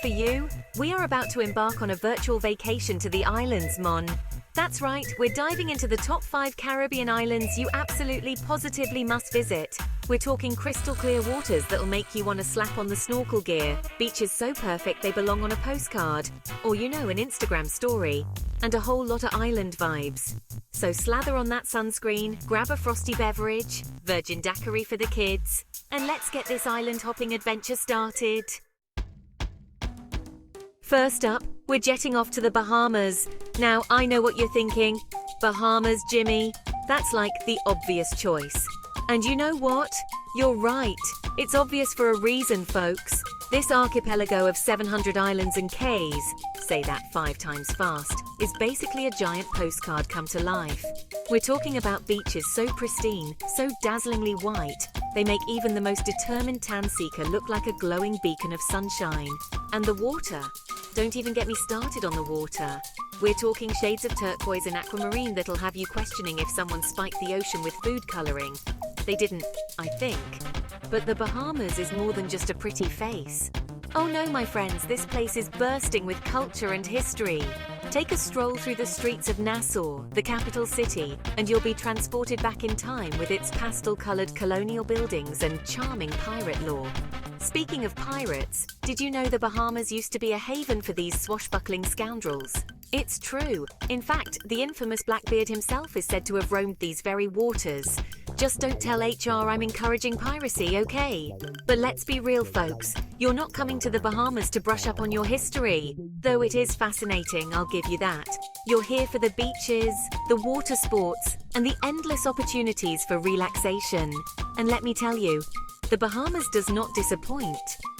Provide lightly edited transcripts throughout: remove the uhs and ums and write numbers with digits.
for you? We are about to embark on a virtual vacation to the islands, Mon. That's right, we're diving into the top 5 Caribbean islands you absolutely positively must visit. We're talking crystal clear waters that'll make you want to slap on the snorkel gear, beaches so perfect they belong on a postcard, or an Instagram story, and a whole lot of island vibes. So slather on that sunscreen, grab a frosty beverage, virgin daiquiri for the kids, and let's get this island hopping adventure started. First up, we're jetting off to the Bahamas. Now, I know what you're thinking. Bahamas, Jimmy? That's like the obvious choice. And you know what? You're right. It's obvious for a reason, folks. This archipelago of 700 islands and cays, say that 5 times fast, is basically a giant postcard come to life. We're talking about beaches so pristine, so dazzlingly white, they make even the most determined tan seeker look like a glowing beacon of sunshine. And the water. Don't even get me started on the water. We're talking shades of turquoise and aquamarine that'll have you questioning if someone spiked the ocean with food coloring. They didn't, I think. But the Bahamas is more than just a pretty face. Oh no, my friends, this place is bursting with culture and history. Take a stroll through the streets of Nassau, the capital city, and you'll be transported back in time with its pastel-colored colonial buildings and charming pirate lore. Speaking of pirates, did you know the Bahamas used to be a haven for these swashbuckling scoundrels? It's true. In fact, the infamous Blackbeard himself is said to have roamed these very waters. Just don't tell HR I'm encouraging piracy, okay? But let's be real, folks. You're not coming to the Bahamas to brush up on your history. Though it is fascinating, I'll give you that. You're here for the beaches, the water sports, and the endless opportunities for relaxation. And let me tell you, the Bahamas does not disappoint.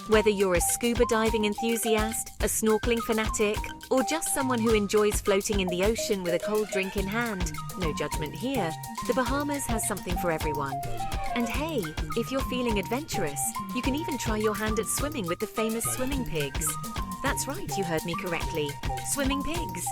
Whether you're a scuba diving enthusiast, a snorkeling fanatic, or just someone who enjoys floating in the ocean with a cold drink in hand, no judgment here, the Bahamas has something for everyone. And hey, if you're feeling adventurous, you can even try your hand at swimming with the famous swimming pigs. That's right, you heard me correctly. Swimming pigs.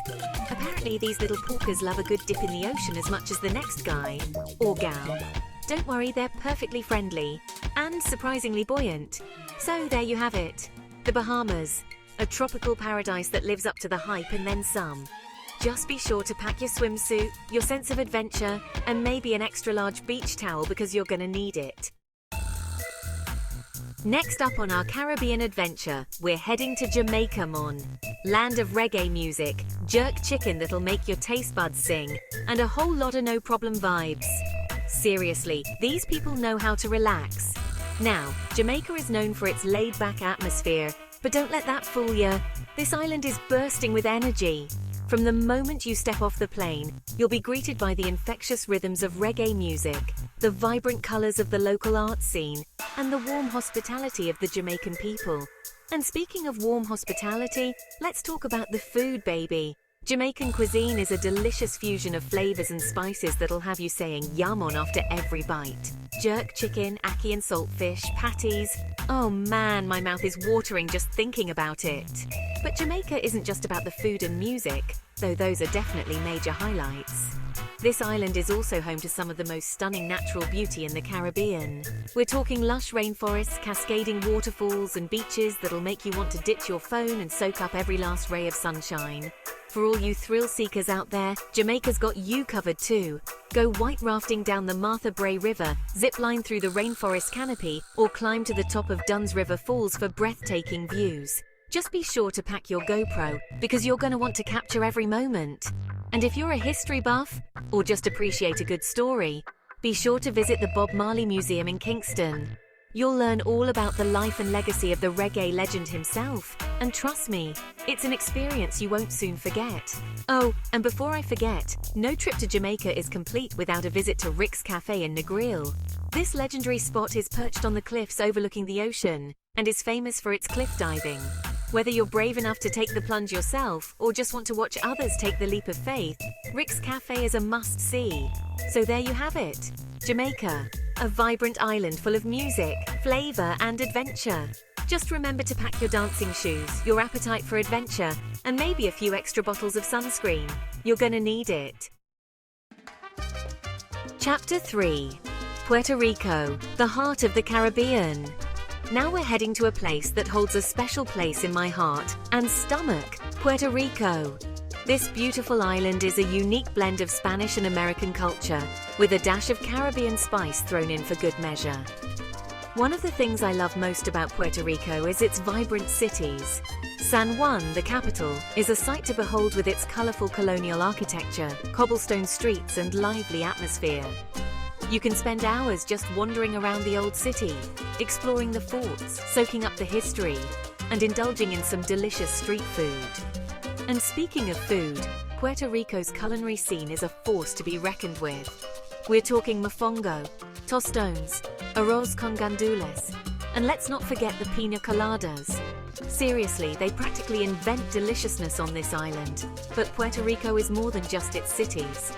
Apparently these little porkers love a good dip in the ocean as much as the next guy, or gal. Don't worry, they're perfectly friendly and surprisingly buoyant. So there you have it. The Bahamas, a tropical paradise that lives up to the hype and then some. Just be sure to pack your swimsuit, your sense of adventure, and maybe an extra large beach towel because you're gonna need it. Next up on our Caribbean adventure, we're heading to Jamaica, Mon. Land of reggae music, jerk chicken that'll make your taste buds sing, and a whole lot of no problem vibes. Seriously, these people know how to relax. Now, Jamaica is known for its laid-back atmosphere, but don't let that fool you. This island is bursting with energy. From the moment you step off the plane, you'll be greeted by the infectious rhythms of reggae music, the vibrant colors of the local art scene, and the warm hospitality of the Jamaican people. And speaking of warm hospitality, let's talk about the food, baby. Jamaican cuisine is a delicious fusion of flavors and spices that'll have you saying yum on after every bite. Jerk chicken, ackee and saltfish, patties. Oh man, my mouth is watering just thinking about it. But Jamaica isn't just about the food and music, though those are definitely major highlights. This island is also home to some of the most stunning natural beauty in the Caribbean. We're talking lush rainforests, cascading waterfalls, and beaches that'll make you want to ditch your phone and soak up every last ray of sunshine. For all you thrill seekers out there, Jamaica's got you covered too. Go white rafting down the Martha Brae River, zip line through the rainforest canopy, or climb to the top of Dunn's River Falls for breathtaking views. Just be sure to pack your GoPro, because you're going to want to capture every moment. And if you're a history buff, or just appreciate a good story, be sure to visit the Bob Marley Museum in Kingston. You'll learn all about the life and legacy of the reggae legend himself. And trust me, it's an experience you won't soon forget. Oh, and before I forget, no trip to Jamaica is complete without a visit to Rick's Cafe in Negril. This legendary spot is perched on the cliffs overlooking the ocean, and is famous for its cliff diving. Whether you're brave enough to take the plunge yourself, or just want to watch others take the leap of faith, Rick's Cafe is a must-see. So there you have it. Jamaica, a vibrant island full of music, flavor, and adventure. Just remember to pack your dancing shoes, your appetite for adventure, and maybe a few extra bottles of sunscreen. You're gonna need it. Chapter 3. Puerto Rico, the heart of the Caribbean. Now we're heading to a place that holds a special place in my heart and stomach, Puerto Rico. This beautiful island is a unique blend of Spanish and American culture, with a dash of Caribbean spice thrown in for good measure. One of the things I love most about Puerto Rico is its vibrant cities. San Juan, the capital, is a sight to behold with its colorful colonial architecture, cobblestone streets, and lively atmosphere. You can spend hours just wandering around the old city, exploring the forts, soaking up the history, and indulging in some delicious street food. And speaking of food, Puerto Rico's culinary scene is a force to be reckoned with. We're talking mofongo, tostones, arroz con gandules, and let's not forget the pina coladas. Seriously, they practically invent deliciousness on this island. But Puerto Rico is more than just its cities.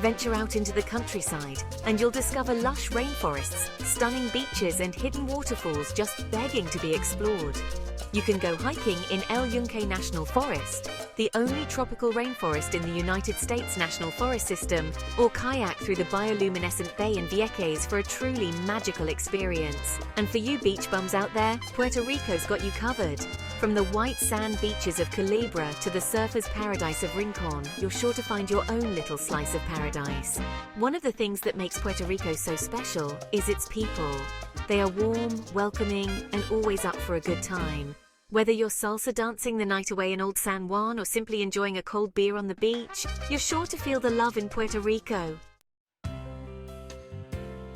Venture out into the countryside, and you'll discover lush rainforests, stunning beaches, and hidden waterfalls just begging to be explored. You can go hiking in El Yunque National Forest, the only tropical rainforest in the United States National Forest System, or kayak through the bioluminescent bay in Vieques for a truly magical experience. And for you beach bums out there, Puerto Rico's got you covered. From the white sand beaches of Culebra to the surfer's paradise of Rincon, you're sure to find your own little slice of paradise. One of the things that makes Puerto Rico so special is its people. They are warm, welcoming, and always up for a good time. Whether you're salsa dancing the night away in old San Juan or simply enjoying a cold beer on the beach, you're sure to feel the love in Puerto Rico.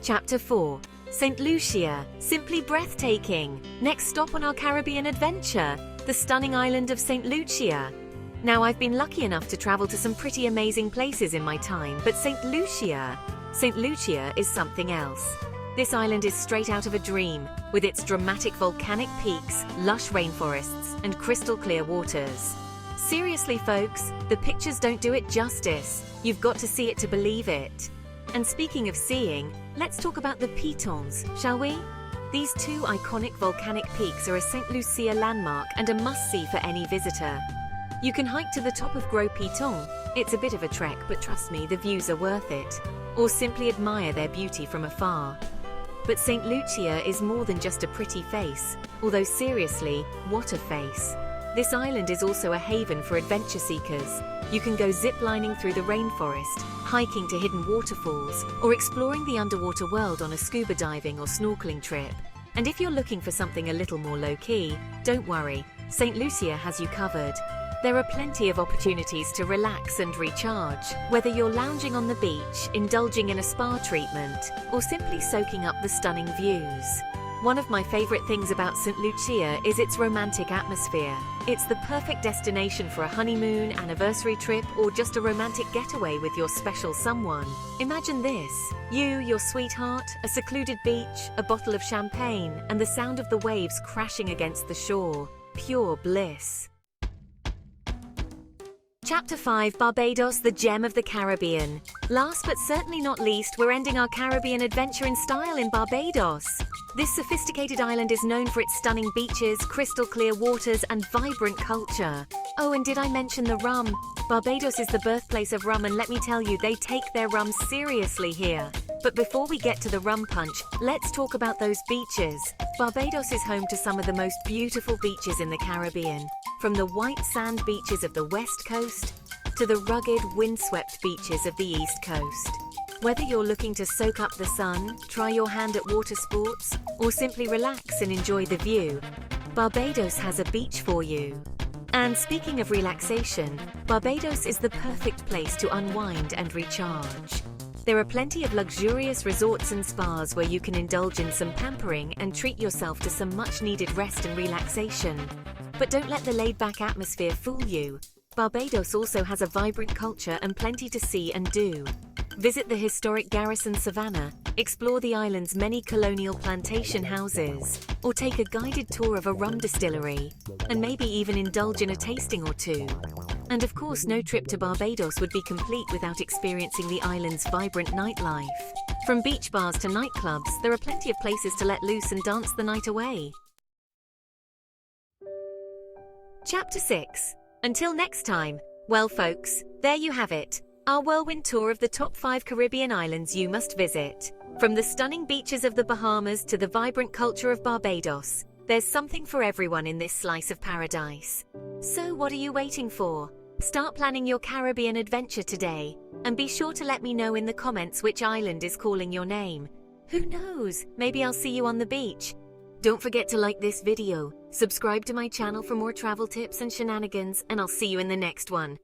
Chapter 4. St. Lucia, simply breathtaking. Next stop on our Caribbean adventure, the stunning island of St. Lucia. Now, I've been lucky enough to travel to some pretty amazing places in my time, but St. Lucia is something else. This island is straight out of a dream, with its dramatic volcanic peaks, lush rainforests, and crystal clear waters. Seriously, folks, the pictures don't do it justice. You've got to see it to believe it. And speaking of seeing, let's talk about the Pitons, shall we? These two iconic volcanic peaks are a St. Lucia landmark and a must-see for any visitor. You can hike to the top of Gros Piton. It's a bit of a trek, but trust me, the views are worth it. Or simply admire their beauty from afar. But St. Lucia is more than just a pretty face, although seriously, what a face. This island is also a haven for adventure seekers. You can go zip-lining through the rainforest, hiking to hidden waterfalls, or exploring the underwater world on a scuba diving or snorkeling trip. And if you're looking for something a little more low-key, don't worry, St. Lucia has you covered. There are plenty of opportunities to relax and recharge, whether you're lounging on the beach, indulging in a spa treatment, or simply soaking up the stunning views. One of my favorite things about St. Lucia is its romantic atmosphere. It's the perfect destination for a honeymoon, anniversary trip, or just a romantic getaway with your special someone. Imagine this: you, your sweetheart, a secluded beach, a bottle of champagne, and the sound of the waves crashing against the shore. Pure bliss. Chapter 5, Barbados, the gem of the Caribbean. Last but certainly not least, we're ending our Caribbean adventure in style in Barbados. This sophisticated island is known for its stunning beaches, crystal clear waters, and vibrant culture. Oh, and did I mention the rum? Barbados is the birthplace of rum, and let me tell you, they take their rum seriously here. But before we get to the rum punch, let's talk about those beaches. Barbados is home to some of the most beautiful beaches in the Caribbean. From the white sand beaches of the west coast to the rugged, windswept beaches of the east coast. Whether you're looking to soak up the sun, try your hand at water sports, or simply relax and enjoy the view, Barbados has a beach for you. And speaking of relaxation, Barbados is the perfect place to unwind and recharge. There are plenty of luxurious resorts and spas where you can indulge in some pampering and treat yourself to some much-needed rest and relaxation. But don't let the laid-back atmosphere fool you. Barbados also has a vibrant culture and plenty to see and do. Visit the historic Garrison Savannah, explore the island's many colonial plantation houses, or take a guided tour of a rum distillery, and maybe even indulge in a tasting or two. And of course, no trip to Barbados would be complete without experiencing the island's vibrant nightlife. From beach bars to nightclubs, there are plenty of places to let loose and dance the night away. Chapter 6. Until next time. Well, folks, there you have it. Our whirlwind tour of the top 5 Caribbean islands you must visit. From the stunning beaches of the Bahamas to the vibrant culture of Barbados, there's something for everyone in this slice of paradise. So what are you waiting for? Start planning your Caribbean adventure today, and be sure to let me know in the comments which island is calling your name. Who knows, maybe I'll see you on the beach. Don't forget to like this video, subscribe to my channel for more travel tips and shenanigans, and I'll see you in the next one.